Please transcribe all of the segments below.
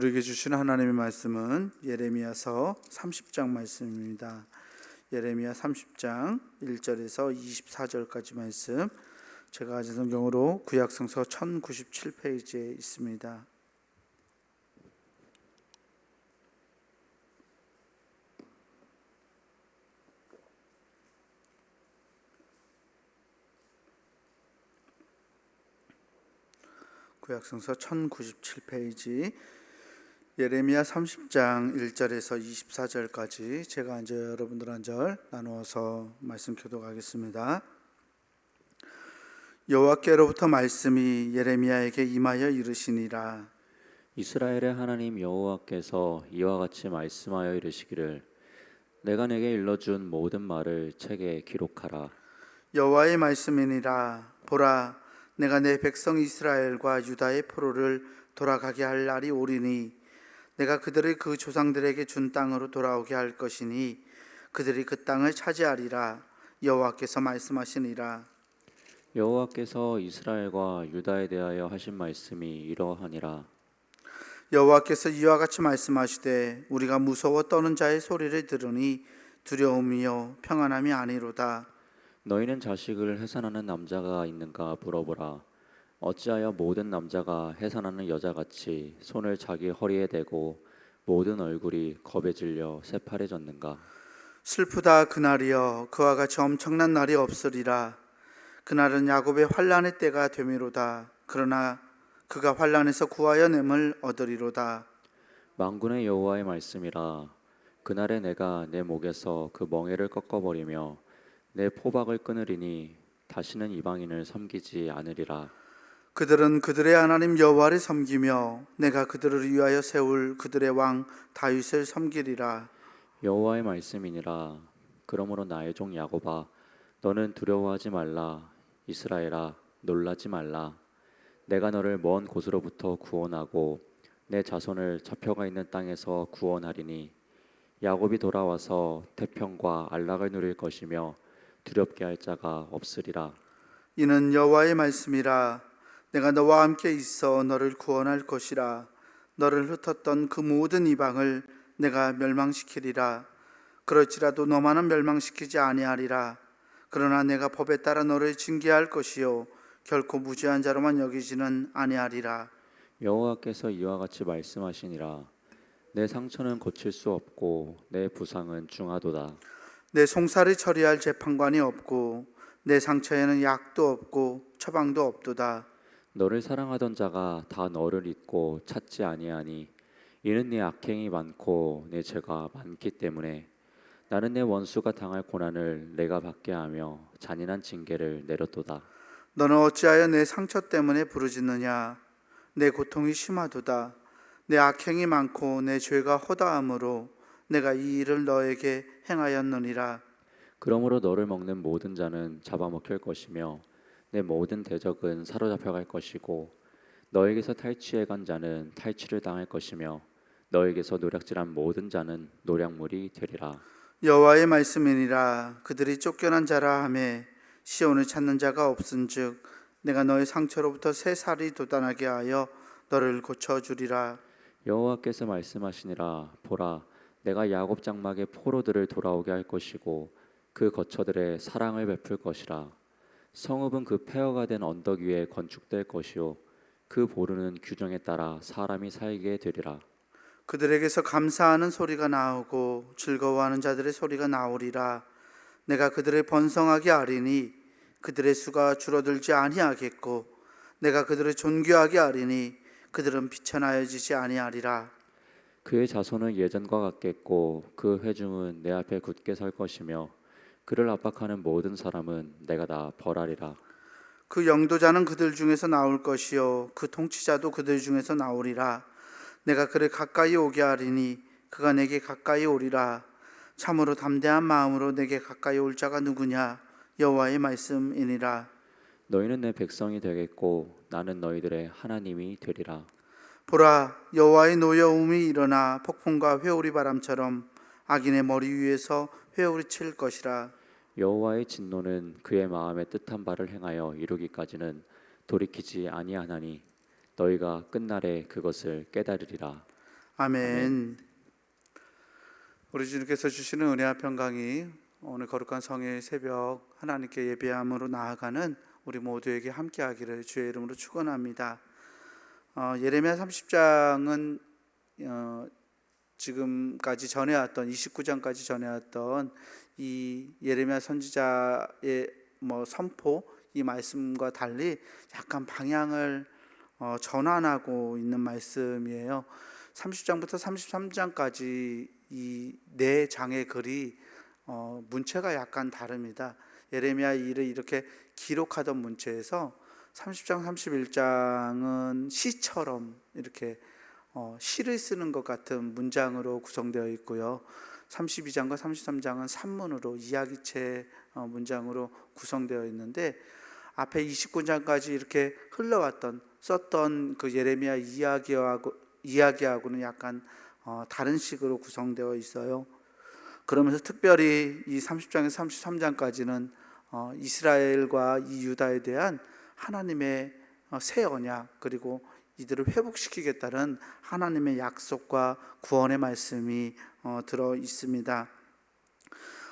우리에게 주신 하나님의 말씀은 예레미야서 30장 말씀입니다. 예레미야 30장 1절에서 24절까지 말씀, 제가 가진 성경으로 구약성서 1097페이지에 있습니다. 구약성서 1097페이지 예레미야 30장 1절에서 24절까지 제가 이제 여러분들 한 절 나누어서 말씀 교독하겠습니다. 여호와께로부터 말씀이 예레미야에게 임하여 이르시니라. 이스라엘의 하나님 여호와께서 이와 같이 말씀하여 이르시기를 내가 내게 일러준 모든 말을 책에 기록하라. 여호와의 말씀이니라. 보라, 내가 내 백성 이스라엘과 유다의 포로를 돌아가게 할 날이 오리니 내가 그들을 그 조상들에게 준 땅으로 돌아오게 할 것이니 그들이 그 땅을 차지하리라. 여호와께서 말씀하시니라. 여호와께서 이스라엘과 유다에 대하여 하신 말씀이 이러하니라. 여호와께서 이와 같이 말씀하시되 우리가 무서워 떠는 자의 소리를 들으니 두려움이요 평안함이 아니로다. 너희는 자식을 해산하는 남자가 있는가 물어보라. 어찌하여 모든 남자가 해산하는 여자같이 손을 자기 허리에 대고 모든 얼굴이 겁에 질려 새파래졌는가? 슬프다 그날이여, 그와 같이 엄청난 날이 없으리라. 그날은 야곱의 환난의 때가 되미로다. 그러나 그가 환난에서 구하여 냄을 얻으리로다. 만군의 여호와의 말씀이라. 그날에 내가 내 목에서 그 멍에를 꺾어버리며 내 포박을 끊으리니 다시는 이방인을 섬기지 않으리라. 그들은 그들의 하나님 여호와를 섬기며 내가 그들을 위하여 세울 그들의 왕 다윗을 섬기리라. 여호와의 말씀이니라. 그러므로 나의 종 야곱아, 너는 두려워하지 말라. 이스라엘아, 놀라지 말라. 내가 너를 먼 곳으로부터 구원하고 내 자손을 잡혀가 있는 땅에서 구원하리니 야곱이 돌아와서 태평과 안락을 누릴 것이며 두렵게 할 자가 없으리라. 이는 여호와의 말씀이라. 내가 너와 함께 있어 너를 구원할 것이라. 너를 흩었던 그 모든 이방을 내가 멸망시키리라. 그럴지라도 너만은 멸망시키지 아니하리라. 그러나 내가 법에 따라 너를 징계할 것이요 결코 무죄한 자로만 여기지는 아니하리라. 여호와께서 이와 같이 말씀하시니라. 내 상처는 고칠 수 없고 내 부상은 중하도다. 내 송사를 처리할 재판관이 없고 내 상처에는 약도 없고 처방도 없도다. 너를 사랑하던 자가 다 너를 잊고 찾지 아니하니 이는 네 악행이 많고 내 죄가 많기 때문에 나는 내 원수가 당할 고난을 내가 받게 하며 잔인한 징계를 내렸도다. 너는 어찌하여 내 상처 때문에 부르짖느냐? 내 고통이 심하도다. 내 악행이 많고 내 죄가 허다함으로 내가 이 일을 너에게 행하였느니라. 그러므로 너를 먹는 모든 자는 잡아먹힐 것이며 내 모든 대적은 사로잡혀 갈 것이고 너에게서 탈취해 간 자는 탈취를 당할 것이며 너에게서 노략질한 모든 자는 노략물이 되리라. 여호와의 말씀이니라. 그들이 쫓겨난 자라 하매 시온을 찾는 자가 없은즉 내가 너의 상처로부터 새 살이 돋아나게 하여 너를 고쳐주리라. 여호와께서 말씀하시니라. 보라, 내가 야곱 장막의 포로들을 돌아오게 할 것이고 그 거처들의 사랑을 베풀 것이라. 성읍은 그 폐허가 된 언덕 위에 건축될 것이요 그 보루는 규정에 따라 사람이 살게 되리라. 그들에게서 감사하는 소리가 나오고 즐거워하는 자들의 소리가 나오리라. 내가 그들을 번성하게 하리니 그들의 수가 줄어들지 아니하겠고 내가 그들을 존귀하게 하리니 그들은 비천하여지지 아니하리라. 그의 자손은 예전과 같겠고 그 회중은 내 앞에 굳게 설 것이며 그를 압박하는 모든 사람은 내가 다 벌하리라. 그 영도자는 그들 중에서 나올 것이요 그 통치자도 그들 중에서 나오리라. 내가 그를 가까이 오게 하리니 그가 내게 가까이 오리라. 참으로 담대한 마음으로 내게 가까이 올 자가 누구냐? 여호와의 말씀이니라. 너희는 내 백성이 되겠고 나는 너희들의 하나님이 되리라. 보라, 여호와의 노여움이 일어나 폭풍과 회오리 바람처럼 악인의 머리 위에서 회오리 칠 것이라. 여호와의 진노는 그의 마음에 뜻한 바를 행하여 이루기까지는 돌이키지 아니하나니 너희가 끝날에 그것을 깨달으리라. 아멘. 우리 주님께서 주시는 은혜와 평강이 오늘 거룩한 성의 새벽 하나님께 예배함으로 나아가는 우리 모두에게 함께하기를 주의 이름으로 축원합니다. 예레미야 30장은 지금까지 전해왔던 29장까지 전해왔던 이 예레미야 선지자의 선포, 이 말씀과 달리 약간 방향을 전환하고 있는 말씀이에요. 30장부터 33장까지 이 네 장의 글이 문체가 약간 다릅니다. 예레미야 일을 이렇게 기록하던 문체에서 30장, 31장은 시처럼 이렇게 시를 쓰는 것 같은 문장으로 구성되어 있고요. 32장과 33장은 산문으로 이야기체 문장으로 구성되어 있는데, 앞에 29장까지 이렇게 흘러왔던 썼던 그 예레미야 이야기하고는 약간 다른 식으로 구성되어 있어요. 그러면서 특별히 이 30장에서 33장까지는 이스라엘과 이 유다에 대한 하나님의 새 언약, 그리고 이들을 회복시키겠다는 하나님의 약속과 구원의 말씀이 들어 있습니다.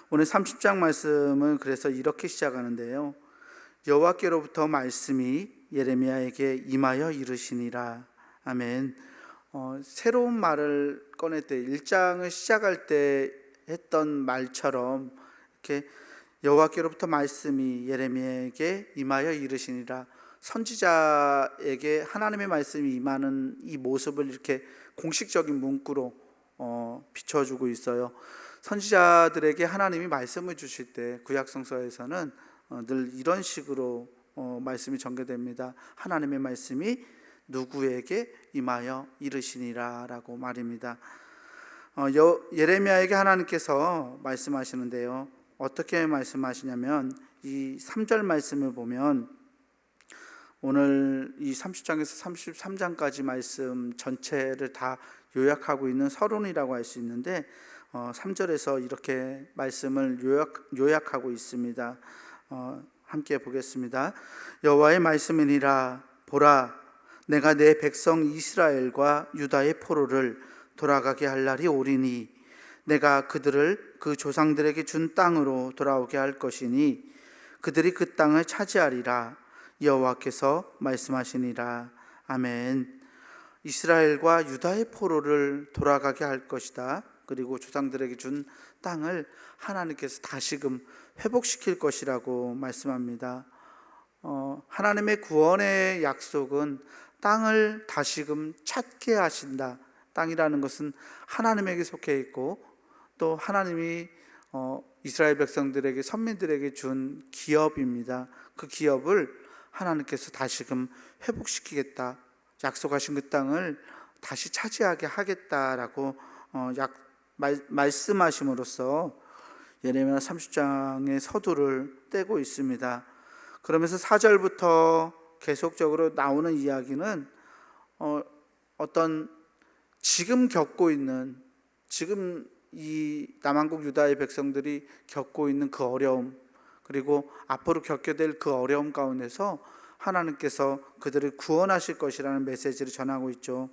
오늘 30장 말씀은 그래서 이렇게 시작하는데요. 여호와께로부터 말씀이 예레미야에게 임하여 이르시니라. 아멘. 새로운 말을 꺼낼 때 1장을 시작할 때 했던 말처럼 이렇게 여호와께로부터 말씀이 예레미야에게 임하여 이르시니라, 선지자에게 하나님의 말씀이 임하는 이 모습을 이렇게 공식적인 문구로 비춰주고 있어요. 선지자들에게 하나님이 말씀을 주실 때 구약성서에서는 늘 이런 식으로 말씀이 전개됩니다. 하나님의 말씀이 누구에게 임하여 이르시니라 라고 말입니다. 예레미야에게 하나님께서 말씀하시는데요, 어떻게 말씀하시냐면 이 3절 말씀을 보면 오늘 이 30장에서 33장까지 말씀 전체를 다 요약하고 있는 서론이라고 할 수 있는데, 3절에서 이렇게 말씀을 요약하고 있습니다. 함께 보겠습니다. 여호와의 말씀이니라. 보라, 내가 내 백성 이스라엘과 유다의 포로를 돌아가게 할 날이 오리니 내가 그들을 그 조상들에게 준 땅으로 돌아오게 할 것이니 그들이 그 땅을 차지하리라. 여호와께서 말씀하시니라. 아멘. 이스라엘과 유다의 포로를 돌아가게 할 것이다. 그리고 조상들에게 준 땅을 하나님께서 다시금 회복시킬 것이라고 말씀합니다. 하나님의 구원의 약속은 땅을 다시금 찾게 하신다. 땅이라는 것은 하나님에게 속해 있고, 또 하나님이 이스라엘 백성들에게, 선민들에게 준 기업입니다. 그 기업을 하나님께서 다시금 회복시키겠다, 약속하신 그 땅을 다시 차지하게 하겠다라고 말씀하심으로써 예레미야 30장의 서두를 떼고 있습니다. 그러면서 4절부터 계속적으로 나오는 이야기는 어떤 지금 겪고 있는, 지금 이 남한국 유다의 백성들이 겪고 있는 그 어려움, 그리고 앞으로 겪게 될 그 어려움 가운데서 하나님께서 그들을 구원하실 것이라는 메시지를 전하고 있죠.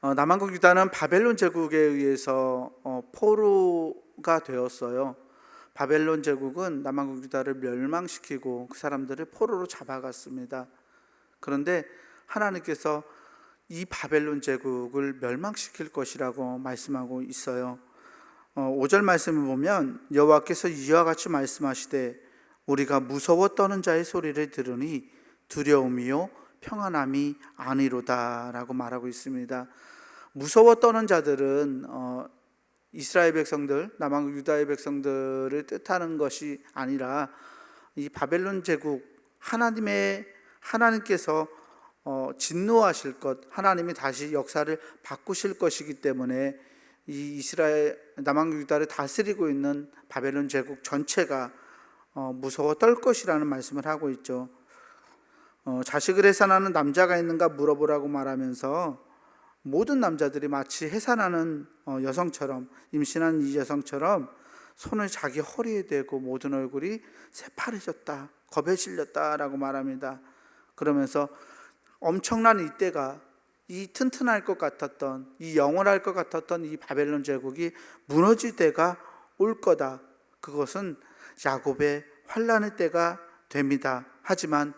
남한국 유다는 바벨론 제국에 의해서 포로가 되었어요. 바벨론 제국은 남한국 유다를 멸망시키고 그 사람들을 포로로 잡아갔습니다. 그런데 하나님께서 이 바벨론 제국을 멸망시킬 것이라고 말씀하고 있어요. 5절 말씀을 보면 여호와께서 이와 같이 말씀하시되 우리가 무서워 떠는 자의 소리를 들으니 두려움이요 평안함이 아니로다 라고 말하고 있습니다. 무서워 떠는 자들은 이스라엘 백성들, 남한국 유다의 백성들을 뜻하는 것이 아니라 이 바벨론 제국, 하나님께서 진노하실 것, 하나님이 다시 역사를 바꾸실 것이기 때문에 이 이스라엘, 남한국 유다를 다스리고 있는 바벨론 제국 전체가 무서워 떨 것이라는 말씀을 하고 있죠. 자식을 해산하는 남자가 있는가 물어보라고 말하면서 모든 남자들이 마치 해산하는 여성처럼, 임신한 이 여성처럼 손을 자기 허리에 대고 모든 얼굴이 새파래졌다, 겁에 질렸다라고 말합니다. 그러면서 엄청난 이때가 이 튼튼할 것 같았던, 이 영원할 것 같았던 이 바벨론 제국이 무너질 때가 올 거다. 그것은 야곱의 환난의 때가 됩니다. 하지만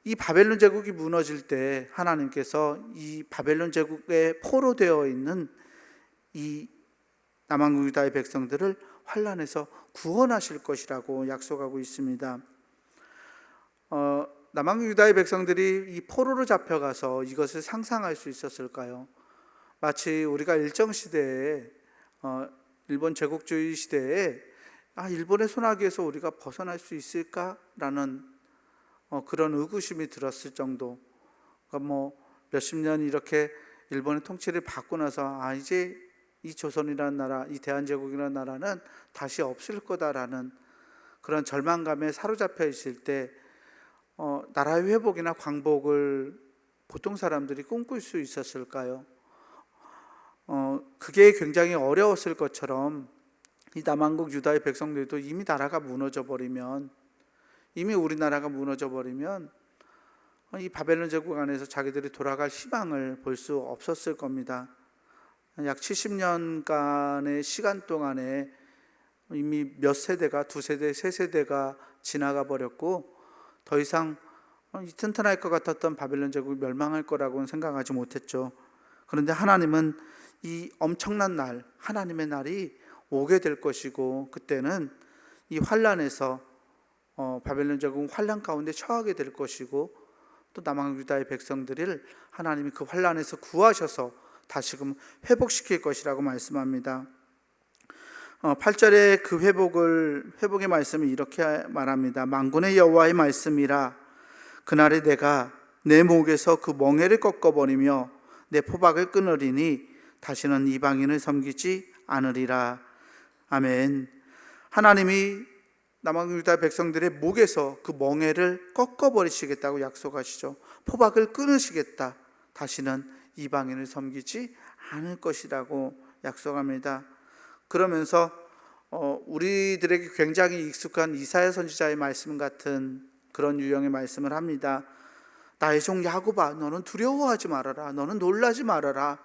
이 바벨론 제국이 무너질 때 하나님께서 이 바벨론 제국에 포로되어 있는 이 남한국 유다의 백성들을 환난에서 구원하실 것이라고 약속하고 있습니다. 남한국 유다의 백성들이 이 포로로 잡혀가서 이것을 상상할 수 있었을까요? 마치 우리가 일정시대에 일본 제국주의 시대에 일본의 손아귀에서 우리가 벗어날 수 있을까라는 그런 의구심이 들었을 정도. 그러니까 몇십 년 이렇게 일본의 통치를 받고 나서 이제 이 조선이라는 나라, 이 대한제국이라는 나라는 다시 없을 거다라는 그런 절망감에 사로잡혀 있을 때 나라의 회복이나 광복을 보통 사람들이 꿈꿀 수 있었을까요? 그게 굉장히 어려웠을 것처럼 이 남한국 유다의 백성들도 이미 나라가 무너져 버리면, 이미 우리나라가 무너져 버리면 이 바벨론 제국 안에서 자기들이 돌아갈 희망을 볼 수 없었을 겁니다. 약 70년간의 시간 동안에 이미 몇 세대가, 두 세대, 세 세대가 지나가 버렸고 더 이상 이 튼튼할 것 같았던 바벨론 제국이 멸망할 거라고는 생각하지 못했죠. 그런데 하나님은 이 엄청난 날, 하나님의 날이 오게 될 것이고, 그때는 이 환란에서 바벨론 제국은 환란 가운데 처하게 될 것이고, 또 남한 유다의 백성들을 하나님이 그 환란에서 구하셔서 다시금 회복시킬 것이라고 말씀합니다. 8절에 그 회복의 말씀을 이렇게 말합니다. 만군의 여호와의 말씀이라. 그날에 내가 내 목에서 그 멍에를 꺾어버리며 내 포박을 끊으리니 다시는 이방인을 섬기지 않으리라. 아멘. 하나님이 남한 유다 백성들의 목에서 그 멍에를 꺾어버리시겠다고 약속하시죠. 포박을 끊으시겠다. 다시는 이방인을 섬기지 않을 것이라고 약속합니다. 그러면서 우리들에게 굉장히 익숙한 이사야 선지자의 말씀 같은 그런 유형의 말씀을 합니다. 나의 종 야곱아, 너는 두려워하지 말아라. 너는 놀라지 말아라.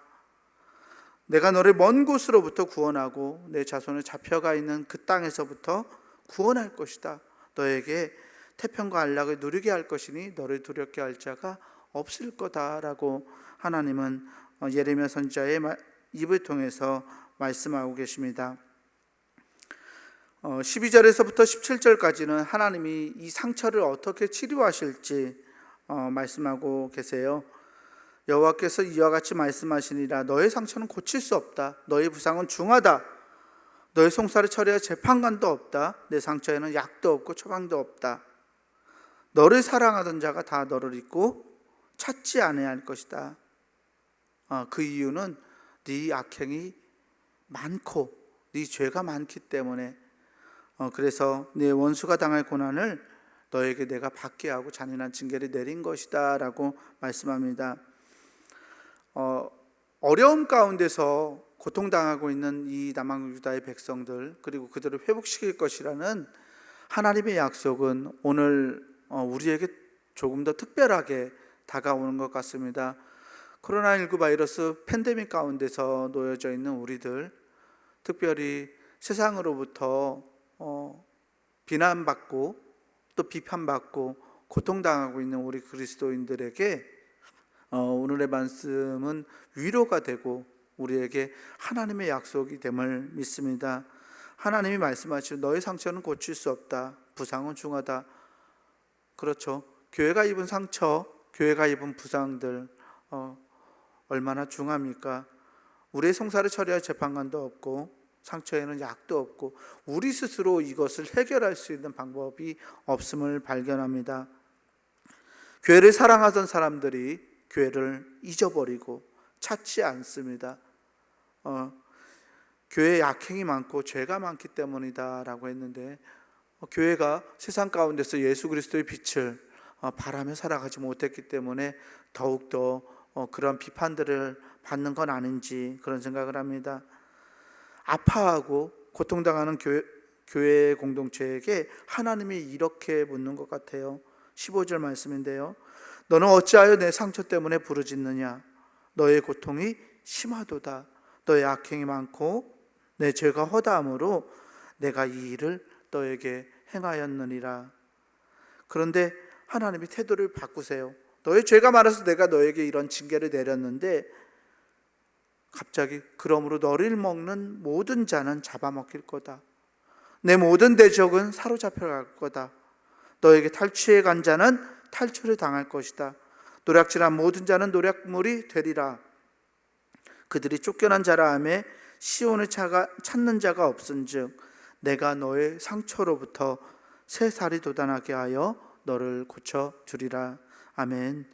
내가 너를 먼 곳으로부터 구원하고 내 자손을 잡혀가 있는 그 땅에서부터 구원할 것이다. 너에게 태평과 안락을 누리게 할 것이니 너를 두렵게 할 자가 없을 거다라고 하나님은 예레미야 선지자의 입을 통해서 말씀하고 계십니다. 12절에서부터 17절까지는 하나님이 이 상처를 어떻게 치료하실지 말씀하고 계세요. 여호와께서 이와 같이 말씀하시니라. 너의 상처는 고칠 수 없다. 너의 부상은 중하다. 너의 송사를 처리할 재판관도 없다. 내 상처에는 약도 없고 처방도 없다. 너를 사랑하던 자가 다 너를 잊고 찾지 아니할 것이다. 그 이유는 네 악행이 많고 네 죄가 많기 때문에, 그래서 네 원수가 당할 고난을 너에게 내가 받게 하고 잔인한 징계를 내린 것이다 라고 말씀합니다. 어려움 가운데서 고통당하고 있는 이 남한 유다의 백성들, 그리고 그들을 회복시킬 것이라는 하나님의 약속은 오늘 우리에게 조금 더 특별하게 다가오는 것 같습니다. 코로나19 바이러스 팬데믹 가운데서 놓여져 있는 우리들, 특별히 세상으로부터 비난받고 또 비판받고 고통당하고 있는 우리 그리스도인들에게 오늘의 말씀은 위로가 되고 우리에게 하나님의 약속이 됨을 믿습니다. 하나님이 말씀하시죠. 너의 상처는 고칠 수 없다. 부상은 중하다. 그렇죠. 교회가 입은 상처, 교회가 입은 부상들 얼마나 중합니까? 우리의 송사를 처리할 재판관도 없고 상처에는 약도 없고 우리 스스로 이것을 해결할 수 있는 방법이 없음을 발견합니다. 교회를 사랑하던 사람들이 교회를 잊어버리고 찾지 않습니다. 교회에 악행이 많고 죄가 많기 때문이다 라고 했는데, 교회가 세상 가운데서 예수 그리스도의 빛을 바라며 살아가지 못했기 때문에 더욱더 그런 비판들을 받는 건 아닌지 그런 생각을 합니다. 아파하고 고통당하는 교회 공동체에게 하나님이 이렇게 묻는 것 같아요. 15절 말씀인데요. 너는 어찌하여 내 상처 때문에 부르짖느냐? 너의 고통이 심하도다. 너의 악행이 많고 내 죄가 허다함으로 내가 이 일을 너에게 행하였느니라. 그런데 하나님이 태도를 바꾸세요. 너의 죄가 많아서 내가 너에게 이런 징계를 내렸는데 갑자기 그러므로 너를 먹는 모든 자는 잡아먹힐 거다. 내 모든 대적은 사로잡혀 갈 거다. 너에게 탈취해 간 자는 탈취를 당할 것이다. 노략질한 모든 자는 노략물이 되리라. 그들이 쫓겨난 자라 하매 시온을 찾는 자가 없은즉 내가 너의 상처로부터 새 살이 돋아나게 하여 너를 고쳐주리라. 아멘.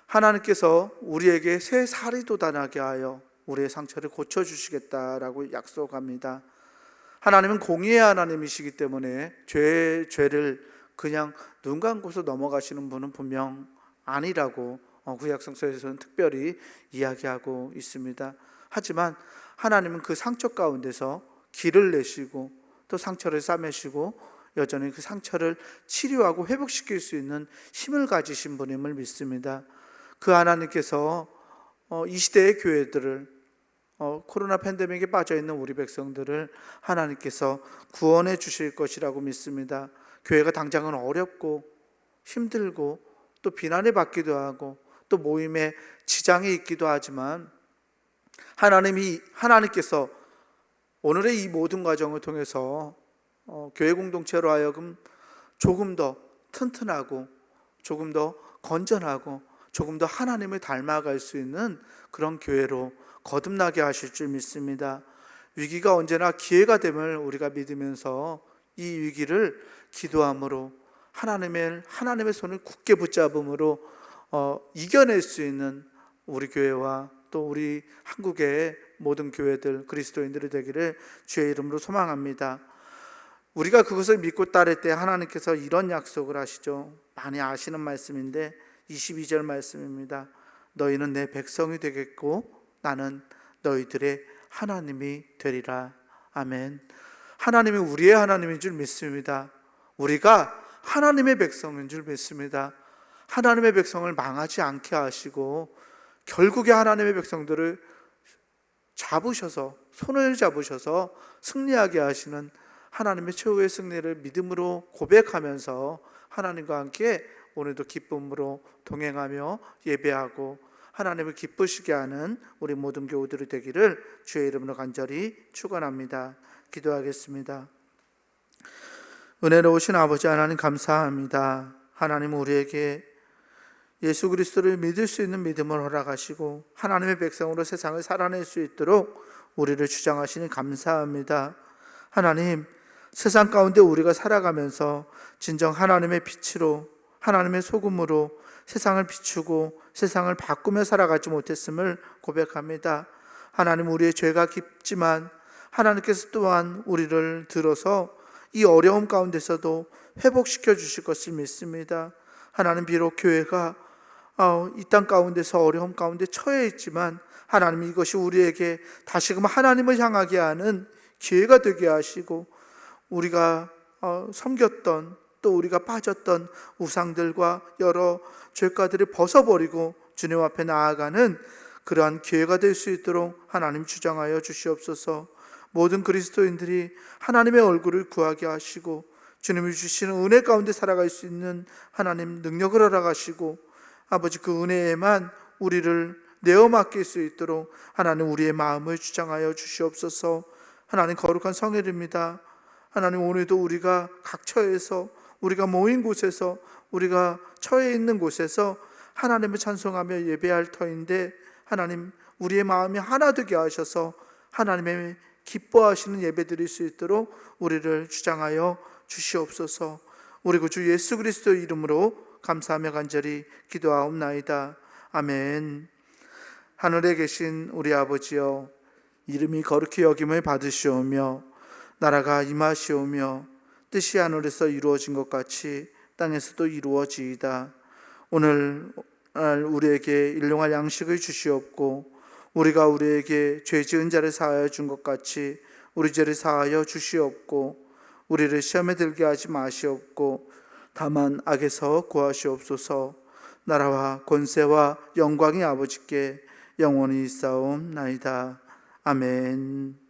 하나님께서 우리에게 새 살이 돋아나게 하여 우리의 상처를 고쳐주시겠다라고 약속합니다. 하나님은 공의의 하나님이시기 때문에 죄를 그냥 눈 감고서 넘어가시는 분은 분명 아니라고 구약성서에서는 특별히 이야기하고 있습니다. 하지만 하나님은 그 상처 가운데서 길을 내시고 또 상처를 싸매시고 여전히 그 상처를 치료하고 회복시킬 수 있는 힘을 가지신 분임을 믿습니다. 그 하나님께서 이 시대의 교회들을 코로나 팬데믹에 빠져있는 우리 백성들을 하나님께서 구원해 주실 것이라고 믿습니다. 교회가 당장은 어렵고 힘들고 또 비난을 받기도 하고 또 모임에 지장이 있기도 하지만 하나님께서 오늘의 이 모든 과정을 통해서 교회 공동체로 하여금 조금 더 튼튼하고 조금 더 건전하고 조금 더 하나님을 닮아갈 수 있는 그런 교회로 거듭나게 하실 줄 믿습니다. 위기가 언제나 기회가 됨을 우리가 믿으면서 이 위기를 기도함으로 하나님의 손을 굳게 붙잡음으로 이겨낼 수 있는 우리 교회와 또 우리 한국의 모든 교회들 그리스도인들이 되기를 주의 이름으로 소망합니다. 우리가 그것을 믿고 따를 때 하나님께서 이런 약속을 하시죠. 많이 아시는 말씀인데 22절 말씀입니다. 너희는 내 백성이 되겠고 나는 너희들의 하나님이 되리라. 아멘. 하나님이 우리의 하나님인 줄 믿습니다. 우리가 하나님의 백성인 줄 믿습니다. 하나님의 백성을 망하지 않게 하시고 결국에 하나님의 백성들을 손을 잡으셔서 승리하게 하시는 하나님의 최후의 승리를 믿음으로 고백하면서 하나님과 함께 오늘도 기쁨으로 동행하며 예배하고 하나님을 기쁘시게 하는 우리 모든 교우들이 되기를 주의 이름으로 간절히 축원합니다. 기도하겠습니다. 은혜로우신 아버지 하나님 감사합니다. 하나님 우리에게 예수 그리스도를 믿을 수 있는 믿음을 허락하시고 하나님의 백성으로 세상을 살아낼 수 있도록 우리를 주장하시니 감사합니다. 하나님, 세상 가운데 우리가 살아가면서 진정 하나님의 빛으로 하나님의 소금으로 세상을 비추고 세상을 바꾸며 살아가지 못했음을 고백합니다. 하나님, 우리의 죄가 깊지만 하나님께서 또한 우리를 들어서 이 어려움 가운데서도 회복시켜 주실 것을 믿습니다. 하나님, 비록 교회가 이 땅 가운데서 어려움 가운데 처해 있지만 하나님, 이것이 우리에게 다시금 하나님을 향하게 하는 기회가 되게 하시고 우리가 섬겼던 또 우리가 빠졌던 우상들과 여러 죄가들을 벗어버리고 주님 앞에 나아가는 그러한 기회가 될 수 있도록 하나님 주장하여 주시옵소서. 모든 그리스도인들이 하나님의 얼굴을 구하게 하시고 주님이 주시는 은혜 가운데 살아갈 수 있는 하나님 능력을 허락하시고 아버지 그 은혜에만 우리를 내어 맡길 수 있도록 하나님 우리의 마음을 주장하여 주시옵소서. 하나님, 거룩한 성일입니다. 하나님, 오늘도 우리가 각 처에서 우리가 모인 곳에서 우리가 처해 있는 곳에서 하나님을 찬송하며 예배할 터인데 하나님, 우리의 마음이 하나 되게 하셔서 하나님의 기뻐하시는 예배 드릴 수 있도록 우리를 주장하여 주시옵소서. 우리 구주 예수 그리스도의 이름으로 감사하며 간절히 기도하옵나이다. 아멘. 하늘에 계신 우리 아버지여, 이름이 거룩히 여김을 받으시오며 나라가 임하시오며 뜻이 하늘에서 이루어진 것 같이 땅에서도 이루어지이다. 오늘 우리에게 일용할 양식을 주시옵고 우리가 우리에게 죄 지은 자를 사하여 준 것 같이 우리 죄를 사하여 주시옵고 우리를 시험에 들게 하지 마시옵고 다만 악에서 구하시옵소서. 나라와 권세와 영광이 아버지께 영원히 있사옵나이다. 아멘.